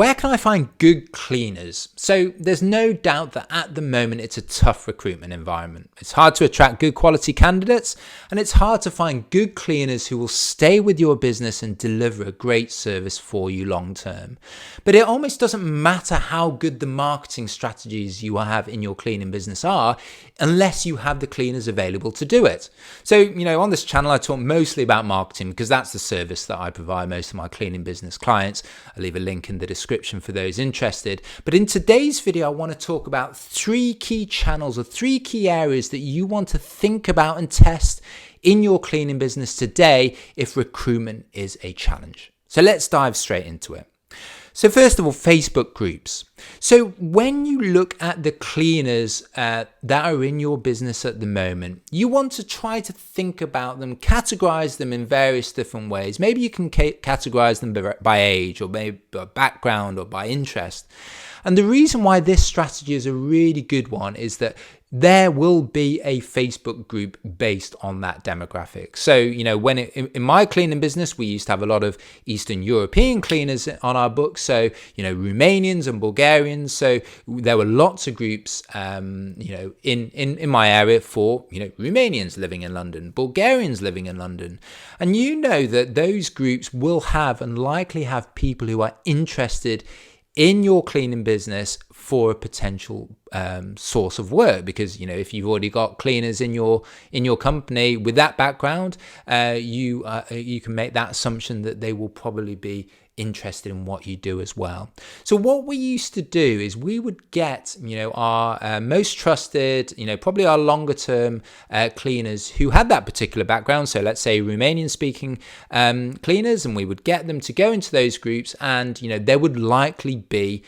Where can I find good cleaners? So there's no doubt that at the moment it's a tough recruitment environment. It's hard to attract good quality candidates, and it's hard to find good cleaners who will stay with your business and deliver a great service for you long term. But it almost doesn't matter how good the marketing strategies you have in your cleaning business are unless you have the cleaners available to do it. So, on this channel I talk mostly about marketing because that's the service that I provide most of my cleaning business clients. I'll leave a link in the description for those interested. But in today's video, I want to talk about 3 key channels or 3 key areas that you want to think about and test in your cleaning business today if recruitment is a challenge. So let's dive straight into it. So first of all, Facebook groups. So when you look at the cleaners that are in your business at the moment, you want to try to think about them, categorize them in various different ways. Maybe you can categorize them by age or maybe by background or by interest. And the reason why this strategy is a really good one is that there will be a Facebook group based on that demographic. So, when in my cleaning business, we used to have a lot of Eastern European cleaners on our books. So, Romanians and Bulgarians. So there were lots of groups, in my area for, Romanians living in London, Bulgarians living in London. And that those groups will have and likely have people who are interested in your cleaning business for a potential source of work, because if you've already got cleaners in your company with that background, you can make that assumption that they will probably be interested in what you do as well. So what we used to do is we would get our most trusted, probably our longer term cleaners who had that particular background. So let's say Romanian speaking cleaners, and we would get them to go into those groups, and there would likely be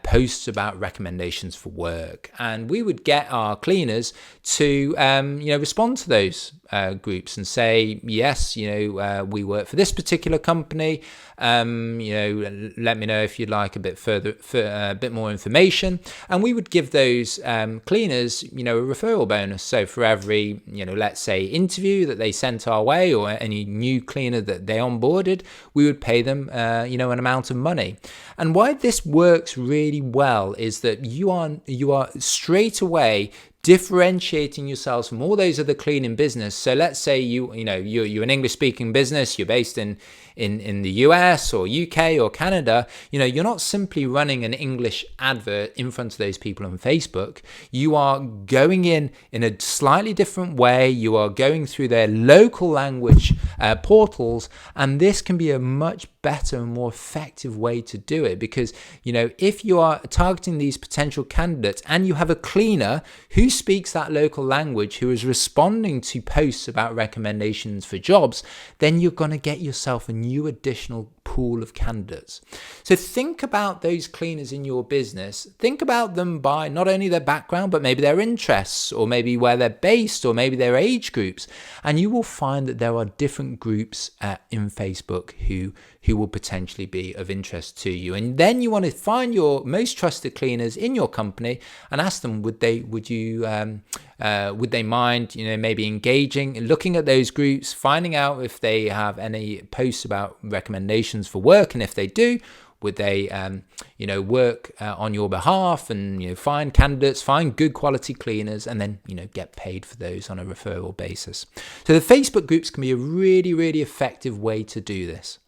posts about recommendations for work, and we would get our cleaners to respond to those groups and say, yes, we work for this particular company, let me know if you'd like a bit more information. And we would give those cleaners a referral bonus. So for every let's say interview that they sent our way, or any new cleaner that they onboarded, we would pay them an amount of money. And why this works really well is that you are straight away differentiating yourselves from all those other cleaning business. So let's say you're an English speaking business, you're based in the US or UK or Canada. You're not simply running an English advert in front of those people on Facebook. You are going in a slightly different way. You are going through their local language portals, and this can be a much better and more effective way to do it, because if you are targeting these potential candidates and you have a cleaner who speaks that local language, who is responding to posts about recommendations for jobs, then you're going to get yourself a new additional pool of candidates. So think about those cleaners in your business. Think about them by not only their background, but maybe their interests, or maybe where they're based, or maybe their age groups. And you will find that there are different groups in Facebook who will potentially be of interest to you. And then you want to find your most trusted cleaners in your company and ask them, would they mind, maybe engaging, looking at those groups, finding out if they have any posts about recommendations for work, and if they do, would they, work on your behalf and find candidates, find good quality cleaners, and then get paid for those on a referral basis. So the Facebook groups can be a really, really effective way to do this.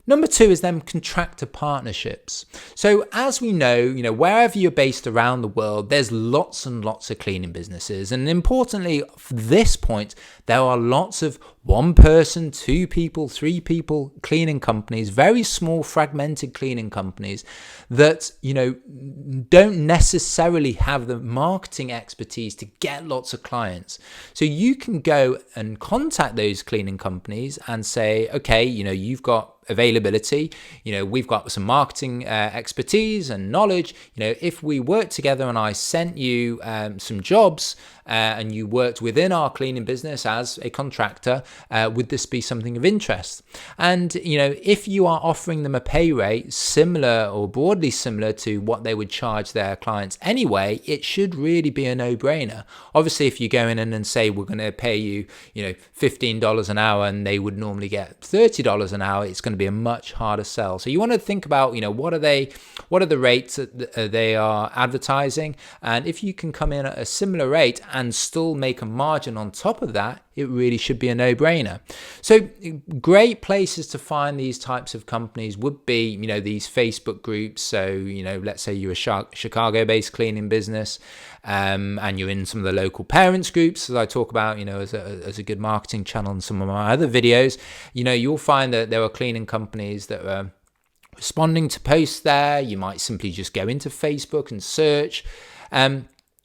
Number 2 is then contractor partnerships. So as we know, wherever you're based around the world, there's lots and lots of cleaning businesses. And importantly, for this point, there are lots of 1 person, 2 people, 3 people cleaning companies, very small fragmented cleaning companies that, don't necessarily have the marketing expertise to get lots of clients. So you can go and contact those cleaning companies and say, okay, you've got availability, we've got some marketing expertise and knowledge. If we work together and I sent you some jobs and you worked within our cleaning business as a contractor, would this be something of interest? And, if you are offering them a pay rate similar or broadly similar to what they would charge their clients anyway, it should really be a no-brainer. Obviously, if you go in and say, we're going to pay you, $15 an hour, and they would normally get $30 an hour, it's going to be a much harder sell. So you want to think about, what are the rates that they are advertising? And if you can come in at a similar rate and still make a margin on top of that, it really should be a no-brainer. So great places to find these types of companies would be, these Facebook groups. So, let's say you're a Chicago-based cleaning business, and you're in some of the local parents groups, as I talk about, as a good marketing channel in some of my other videos. You'll find that there are cleaning companies that are responding to posts there. You might simply just go into Facebook and search.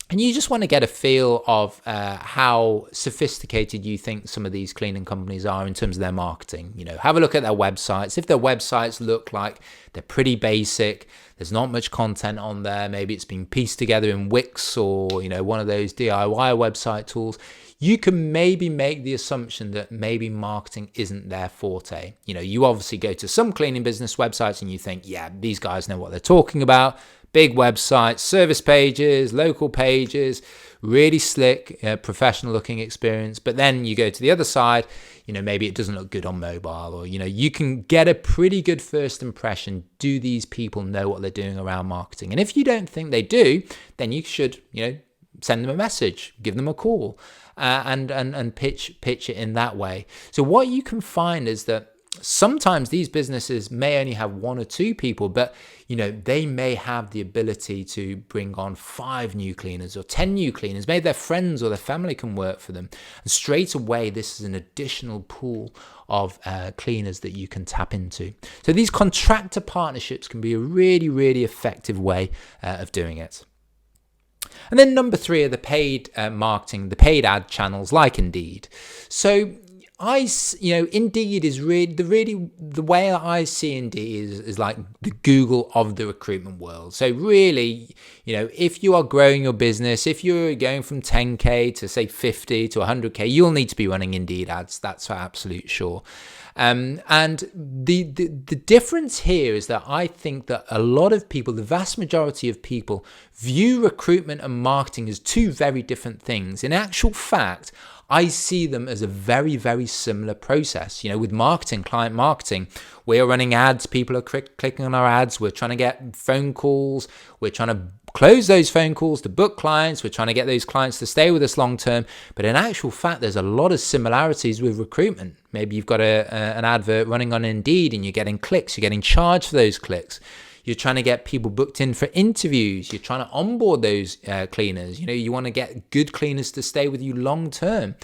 And you just want to get a feel of how sophisticated you think some of these cleaning companies are in terms of their marketing. Have a look at their websites. If their websites look like they're pretty basic, there's not much content on there, maybe it's been pieced together in Wix or, one of those DIY website tools, you can maybe make the assumption that maybe marketing isn't their forte. You obviously go to some cleaning business websites and you think, yeah, these guys know what they're talking about. Big websites, service pages, local pages, really slick, professional looking experience. But then you go to the other side, maybe it doesn't look good on mobile, or, you can get a pretty good first impression. Do these people know what they're doing around marketing? And if you don't think they do, then you should, send them a message, give them a call, and pitch it in that way. So what you can find is that sometimes these businesses may only have 1 or 2 people, but they may have the ability to bring on 5 new cleaners or 10 new cleaners. Maybe their friends or their family can work for them, and straight away this is an additional pool of cleaners that you can tap into. So these contractor partnerships can be a really, really effective way of doing it. And then number 3 are the paid marketing, the paid ad channels like Indeed. So Indeed is really the way that I see Indeed is like the Google of the recruitment world. So really, if you are growing your business, if you're going from 10K to say 50 to 100K, you'll need to be running Indeed ads. That's for absolute sure. And the difference here is that I think that a lot of people, the vast majority of people, view recruitment and marketing as 2 very different things. In actual fact, I see them as a very, very similar process. With marketing, client marketing, we're running ads, people are clicking on our ads, we're trying to get phone calls, we're trying to close those phone calls to book clients, we're trying to get those clients to stay with us long term. But in actual fact, there's a lot of similarities with recruitment. Maybe you've got an advert running on Indeed and you're getting clicks, you're getting charged for those clicks. You're trying to get people booked in for interviews. You're trying to onboard those cleaners. You want to get good cleaners to stay with you long term.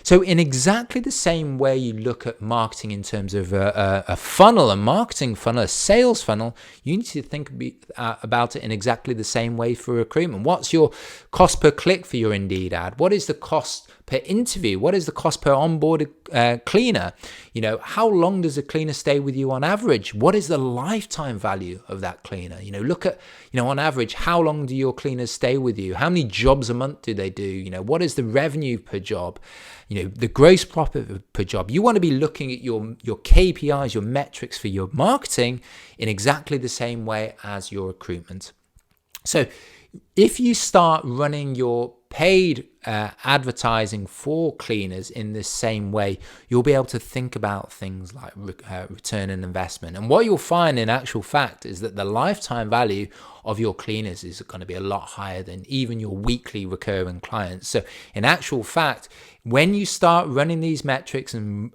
So in exactly the same way you look at marketing in terms of a funnel, a marketing funnel, a sales funnel, you need to think about it in exactly the same way for recruitment. What's your cost per click for your Indeed ad? What is the cost per interview? What is the cost per onboarded cleaner? How long does a cleaner stay with you on average? What is the lifetime value of that cleaner? Look at, on average, how long do your cleaners stay with you? How many jobs a month do they do? What is the revenue per job? The gross profit per job. You want to be looking at your KPIs, your metrics for your marketing in exactly the same way as your recruitment. So if you start running your paid advertising for cleaners in this same way, you'll be able to think about things like return on investment. And what you'll find in actual fact is that the lifetime value of your cleaners is going to be a lot higher than even your weekly recurring clients. So in actual fact, when you start running these metrics and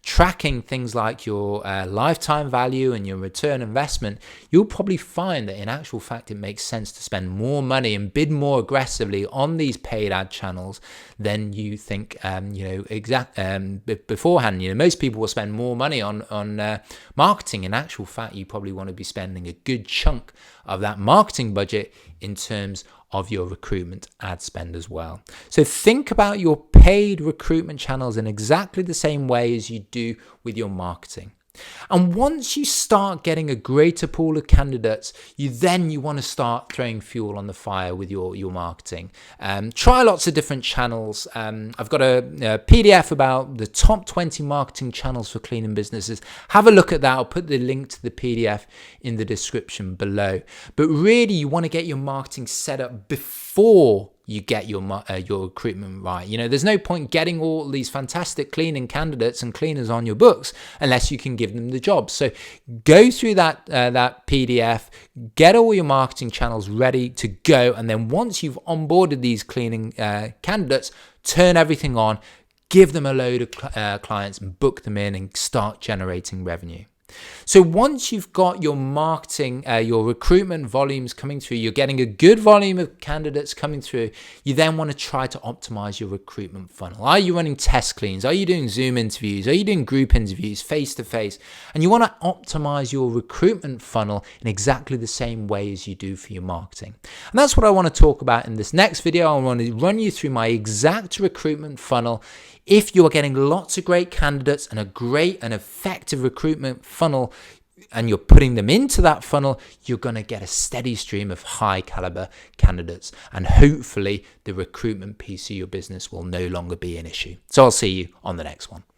tracking things like your lifetime value and your return investment, you'll probably find that in actual fact, it makes sense to spend more money and bid more aggressively on these paid ad channels than you think, beforehand. Most people will spend more money on marketing. In actual fact, you probably want to be spending a good chunk of that marketing budget in terms of your recruitment ad spend as well. So think about your paid recruitment channels in exactly the same way as you do with your marketing. And once you start getting a greater pool of candidates, you want to start throwing fuel on the fire with your marketing. Try lots of different channels. I've got a PDF about the top 20 marketing channels for cleaning businesses. Have a look at that. I'll put the link to the PDF in the description below. But really, you want to get your marketing set up before you get your recruitment right. There's no point getting all these fantastic cleaning candidates and cleaners on your books unless you can give them the job. So go through that PDF, get all your marketing channels ready to go, and then once you've onboarded these cleaning candidates, turn everything on, give them a load of clients, and book them in and start generating revenue. So once you've got your marketing, your recruitment volumes coming through, you're getting a good volume of candidates coming through, you then want to try to optimize your recruitment funnel. Are you running test cleans? Are you doing Zoom interviews? Are you doing group interviews, face-to-face? And you want to optimize your recruitment funnel in exactly the same way as you do for your marketing. And that's what I want to talk about in this next video. I want to run you through my exact recruitment funnel. If you are getting lots of great candidates and a great and effective recruitment funnel, and you're putting them into that funnel, you're going to get a steady stream of high caliber candidates. And hopefully the recruitment piece of your business will no longer be an issue. So I'll see you on the next one.